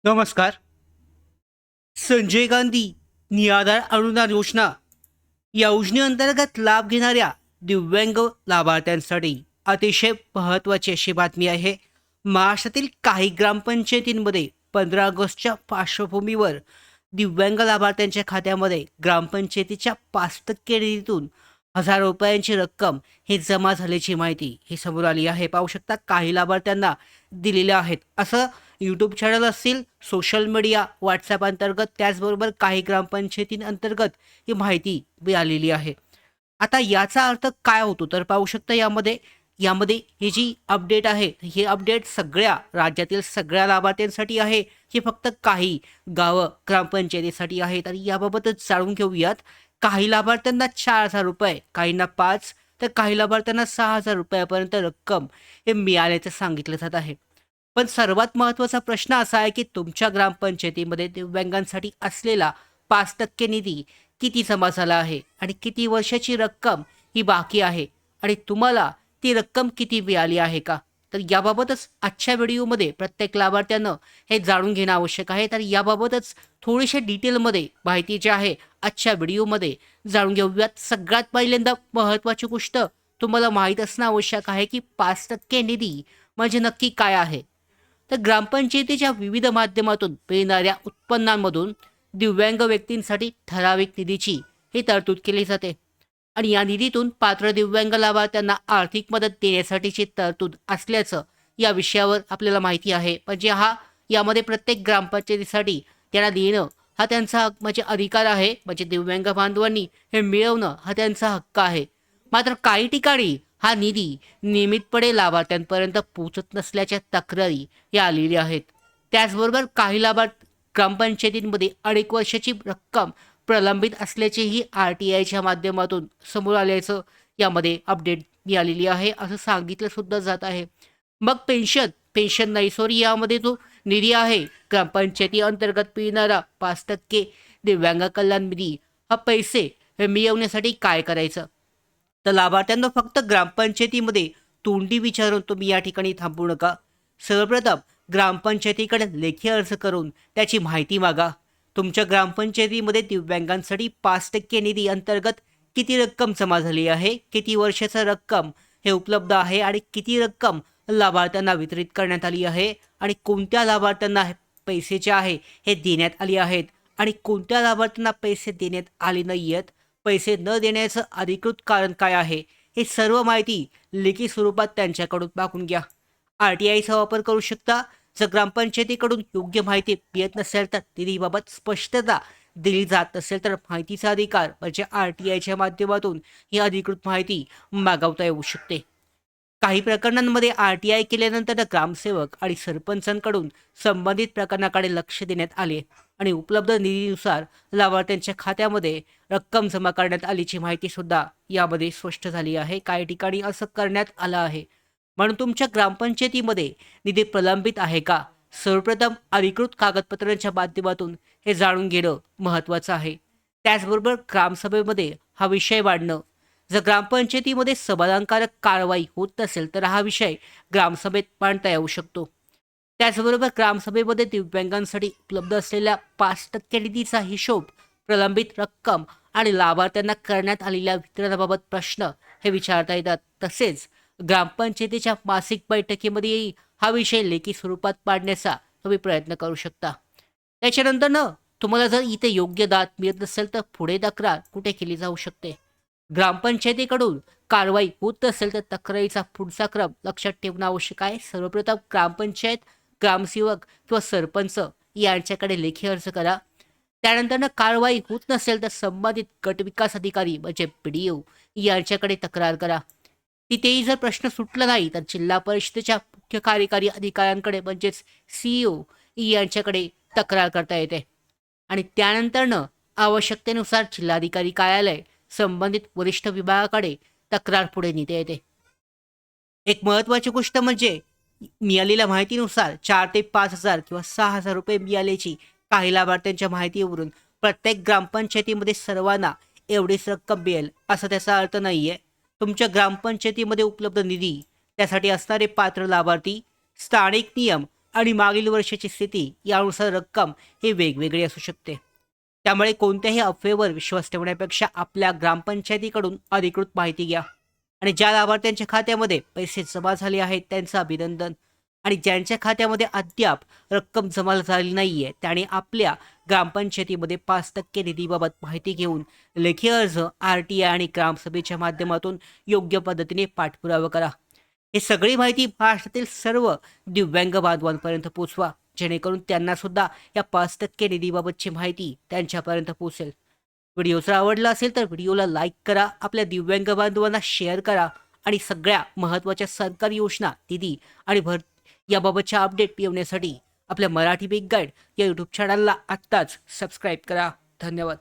नमस्कार. संजय गांधी निराधार अनुदान योजना या योजनेअंतर्गत लाभ घेणाऱ्या दिव्यांग लाभार्थ्यांसाठी अतिशय महत्त्वाची अशी बातमी आहे. महाराष्ट्रातील काही ग्रामपंचायतींमध्ये 15 ऑगस्टच्या पार्श्वभूमीवर दिव्यांग लाभार्थ्यांच्या खात्यामध्ये ग्रामपंचायतीच्या 5% निधीतून ₹1000 रक्कम हे जमा झाल्याची माहिती ही समोर आली आहे. पाहू शकता काही लाभार्थ्यांना दिलेल्या आहेत. असं यूट्यूब चॅनल असतील, सोशल मीडिया, व्हॉट्सॲप अंतर्गत, त्याचबरोबर काही ग्रामपंचायतींअंतर्गत ही माहिती मिळालेली आहे. आता याचा अर्थ काय होतो तर पाहू शकता यामध्ये यामध्ये ही जी अपडेट आहे, ही अपडेट सगळ्या राज्यातील सगळ्या लाभार्थ्यांसाठी आहे की फक्त काही गावं ग्रामपंचायतीसाठी आहे. तर याबाबतच जाणून घेऊयात. काही लाभार्थ्यांना ₹4000, काहींना 5, तर काही लाभार्थ्यांना ₹6000 रक्कम हे मिळाल्याचं सांगितलं जात आहे. पण सर्वात महत्त्वाचा प्रश्न असा आहे की तुमच्या ग्रामपंचायतीमध्ये दिव्यांगांसाठी असलेला 5% निधी किती जमा झाला आहे आणि किती वर्षाची रक्कम ही बाकी आहे आणि तुम्हाला ती रक्कम किती मिळाली आहे का? तर याबाबतच आजच्या व्हिडिओमध्ये प्रत्येक लाभार्थ्यानं हे जाणून घेणं आवश्यक आहे. तर याबाबतच थोडीशा डिटेलमध्ये माहिती जी आहे आजच्या व्हिडिओमध्ये जाणून घेऊयात. सगळ्यात पहिल्यांदा महत्त्वाची गोष्ट तुम्हाला माहीत असणं आवश्यक आहे की 5% निधी म्हणजे नक्की काय आहे? तर ग्रामपंचायतीच्या विविध माध्यमातून मिळणाऱ्या उत्पन्नांमधून दिव्यांग व्यक्तींसाठी ठराविक निधीची ही तरतूद केली जाते आणि या निधीतून पात्र दिव्यांग लाभार्थ्यांना आर्थिक मदत देण्यासाठीची तरतूद असल्याचं या विषयावर आपल्याला माहिती आहे. म्हणजे यामध्ये प्रत्येक ग्रामपंचायतीसाठी त्यांना देणं हा त्यांचा म्हणजे अधिकार आहे. म्हणजे दिव्यांग बांधवांनी हे मिळवणं हा त्यांचा हक्क आहे. मात्र काही ठिकाणी हा निधी नियमितपणे लाभार्थ्यांपर्यंत पोहोचत नसल्याच्या तक्रारी या आलेल्या आहेत. त्याचबरोबर काही लाभार्थी ग्रामपंचायतींमध्ये अनेक वर्षाची रक्कम प्रलंबित असल्याचेही RTIच्या माध्यमातून समोर आल्याचं यामध्ये अपडेट मिळालेली आहे, असं सांगितलं सुद्धा जात आहे. मग पेन्शन नाही सॉरी, यामध्ये जो निधी आहे ग्रामपंचायती अंतर्गत मिळणारा 5% दिव्यांग कल्याण निधी, हा पैसे हे मिळवण्यासाठी काय करायचं? तर लाभार्थ्यांना फक्त ग्रामपंचायतीमध्ये तोंडी विचारून तुम्ही या ठिकाणी थांबू नका. सर्वप्रथम ग्रामपंचायतीकडे लेखी अर्ज करून त्याची माहिती मागा. तुमच्या ग्रामपंचायतीमध्ये दिव्यांगांसाठी 5% निधी अंतर्गत किती रक्कम जमा झाली आहे, किती वर्षाचा रक्कम हे उपलब्ध आहे आणि किती रक्कम लाभार्थ्यांना वितरित करण्यात आली आहे आणि कोणत्या लाभार्थ्यांना हे पैसे जे आहे हे देण्यात आले आहेत आणि कोणत्या लाभार्थ्यांना पैसे देण्यात आले नाही आहेत, पैसे न देण्याचं अधिकृत कारण काय आहे, हे सर्व माहिती लेखी स्वरूपात त्यांच्याकडून मागून घ्या. RTIचा वापर करू शकता. जर ग्रामपंचायतीकडून योग्य माहिती मिळत नसेल तर निधीबाबत स्पष्टता दिली जात नसेल तर माहितीचा अधिकार म्हणजे RTIच्या माध्यमातून ही अधिकृत माहिती मागवता येऊ शकते. काही प्रकरणांमध्ये RTI केल्यानंतर ग्रामसेवक आणि सरपंचांकडून संबंधित प्रकरणाकडे लक्ष देण्यात आले आणि उपलब्ध निधीनुसार लाभार्थ्यांच्या खात्यामध्ये रक्कम जमा करण्यात आल्याची माहिती सुद्धा यामध्ये स्पष्ट झाली आहे. काही ठिकाणी असं करण्यात आलं आहे. म्हणून तुमच्या ग्रामपंचायतीमध्ये निधी प्रलंबित आहे का? सर्वप्रथम अधिकृत कागदपत्रांच्या माध्यमातून हे जाणून घेणं महत्त्वाचं आहे. त्याचबरोबर ग्रामसभेमध्ये हा विषय मांडणं. जर ग्रामपंचायतीमध्ये समाधानकारक कारवाई होत नसेल तर हा विषय ग्रामसभेत मांडता येऊ शकतो. त्याचबरोबर ग्रामसभेमध्ये दिव्यांगांसाठी उपलब्ध असलेल्या 5% निधीचा हिशोब, प्रलंबित रक्कम आणि लाभार्थ्यांना करण्यात आलेल्या वितरणाबाबत प्रश्न हे विचारता येतात. तसेच ग्रामपंचायतीच्या मासिक बैठकीमध्येही हा विषय लेखी स्वरूपात मांडण्याचा तुम्ही प्रयत्न करू शकता. त्याच्यानंतर तुम्हाला जर इथे योग्य दाद मिळत नसेल तर पुढे तक्रार कुठे केली जाऊ शकते? ग्रामपंचायतीकडून कारवाई होत नसेल तर तक्रारीचा पुढचा क्रम लक्षात ठेवणं आवश्यक आहे. सर्वप्रथम ग्रामपंचायत, ग्रामसेवक किंवा सरपंच यांच्याकडे लेखी अर्ज करा. त्यानंतर कारवाई होत नसेल तर संबंधित गट विकास अधिकारी म्हणजे PDO यांच्याकडे तक्रार करा. तिथेही जर प्रश्न सुटला नाही तर जिल्हा परिषदेच्या मुख्य कार्यकारी अधिकाऱ्यांकडे म्हणजेच CEO यांच्याकडे तक्रार करता येते आणि त्यानंतरनं आवश्यकतेनुसार जिल्हाधिकारी कार्यालय, संबंधित वरिष्ठ विभागाकडे तक्रार पुढे नेता येते. एक महत्त्वाची गोष्ट म्हणजे मिळालेल्या माहितीनुसार 4 ते 5,000 किंवा ₹6,000 मिळाल्याची काही लाभार्थ्यांच्या माहितीवरून प्रत्येक ग्रामपंचायतीमध्ये सर्वांना एवढीच रक्कम मिळेल असा त्याचा अर्थ नाही आहे. तुमच्या ग्रामपंचायतीमध्ये उपलब्ध निधी, त्यासाठी असणारे पात्र लाभार्थी, स्थानिक नियम आणि मागील वर्षाची स्थिती यानुसार रक्कम ही वेगवेगळी असू शकते. त्यामुळे कोणत्याही अफवेवर विश्वास ठेवण्यापेक्षा आपल्या ग्रामपंचायतीकडून अधिकृत माहिती घ्या. आणि ज्या लाभार्थ्यांच्या खात्यामध्ये पैसे जमा झाले आहेत त्यांचं अभिनंदन. आणि ज्यांच्या खात्यामध्ये अद्याप रक्कम जमा झाली नाहीये त्याने आपल्या ग्रामपंचायतीमध्ये 5% निधीबाबत माहिती घेऊन लेखी अर्ज, RTI आणि ग्रामसभेच्या माध्यमातून योग्य पद्धतीने पाठपुरावा करा. हे सगळी माहिती महाराष्ट्रातील सर्व दिव्यांग बांधवांपर्यंत पोहोचवा, जेणेकरून त्यांना सुद्धा या 5% निधीबाबतची माहिती त्यांच्यापर्यंत पोहोचेल. व्हिडिओ जर आवडला असेल तर व्हिडिओला लाईक करा, आपल्या दिव्यांग बांधवांना शेअर करा आणि सगळ्या महत्त्वाच्या सरकारी योजना, निधी आणि याबाबतच्या अपडेट मिळवण्यासाठी आपल्या मराठी बिग गाईड या यूट्यूब चॅनलला आत्ताच सबस्क्राईब करा. धन्यवाद.